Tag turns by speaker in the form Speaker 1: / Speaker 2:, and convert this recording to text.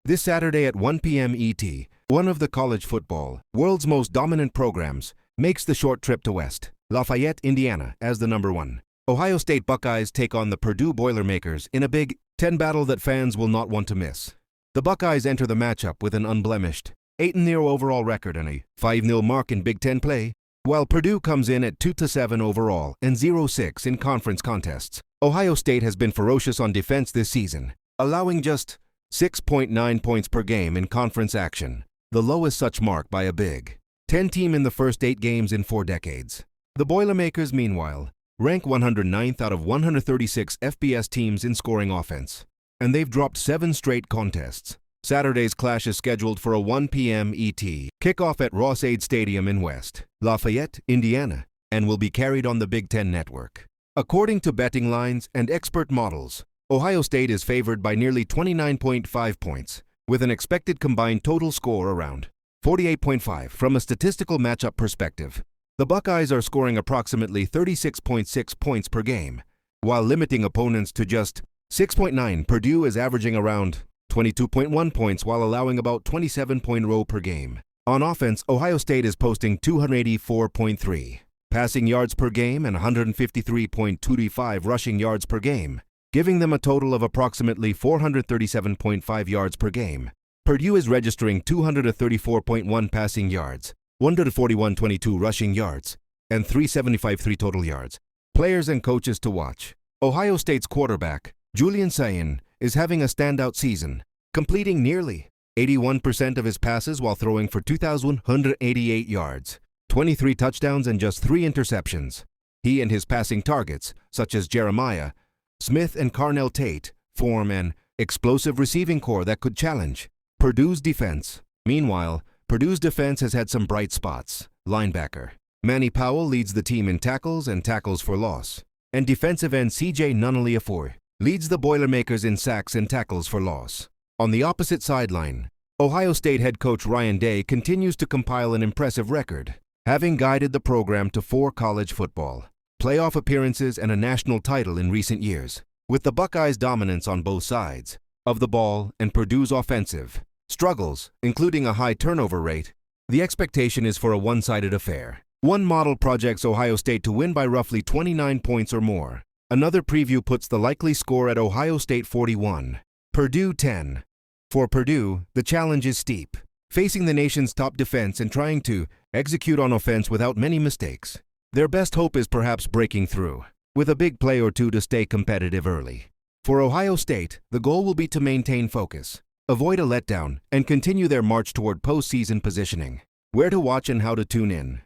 Speaker 1: This Saturday at 1 p.m. ET, one of the college football world's most dominant programs makes the short trip to West Lafayette, Indiana, as the number 1. Ohio State Buckeyes take on the Purdue Boilermakers in a Big Ten battle that fans will not want to miss. The Buckeyes enter the matchup with an unblemished 8-0 overall record and a 5-0 mark in Big Ten play, while Purdue comes in at 2-7 overall and 0-6 in conference contests. Ohio State has been ferocious on defense this season, allowing just 6.9 points per game in conference action, the lowest such mark by a Big Ten team in the first 8 games in 4 decades. The Boilermakers, meanwhile, rank 109th out of 136 FBS teams in scoring offense, and they've dropped 7 straight contests. Saturday's clash is scheduled for a 1 p.m. ET kickoff at Ross-Ade Stadium in West Lafayette, Indiana, and will be carried on the Big Ten Network. According to betting lines and expert models, Ohio State is favored by nearly 29.5 points, with an expected combined total score around 48.5. From a statistical matchup perspective, the Buckeyes are scoring approximately 36.6 points per game, while limiting opponents to just 6.9. Purdue is averaging around 22.1 points while allowing about 27.0 per game. On offense, Ohio State is posting 284.3 passing yards per game and 153.25 rushing yards per game, giving them a total of approximately 437.5 yards per game. Purdue is registering 234.1 passing yards, 141.22 rushing yards, and 375.3 total yards. Players and coaches to watch. Ohio State's quarterback, Julian Sayin, is having a standout season, completing nearly 81% of his passes while throwing for 2,188 yards, 23 touchdowns and just 3 interceptions. He and his passing targets, such as Jeremiah Smith and Carnell Tate, form an explosive receiving core that could challenge Purdue's defense. Meanwhile, Purdue's defense has had some bright spots. Linebacker Manny Powell leads the team in tackles and tackles for loss, and defensive end C.J. Nunaliafor leads the Boilermakers in sacks and tackles for loss. On the opposite sideline, Ohio State head coach Ryan Day continues to compile an impressive record, having guided the program to 4 college football playoff appearances and a national title in recent years. With the Buckeyes' dominance on both sides of the ball and Purdue's offensive struggles, including a high turnover rate, the expectation is for a one-sided affair. One model projects Ohio State to win by roughly 29 points or more. Another preview puts the likely score at Ohio State 41, Purdue 10. For Purdue, the challenge is steep, facing the nation's top defense and trying to execute on offense without many mistakes. Their best hope is perhaps breaking through, with a big play or two to stay competitive early. For Ohio State, the goal will be to maintain focus, avoid a letdown, and continue their march toward postseason positioning. Where to watch and how to tune in.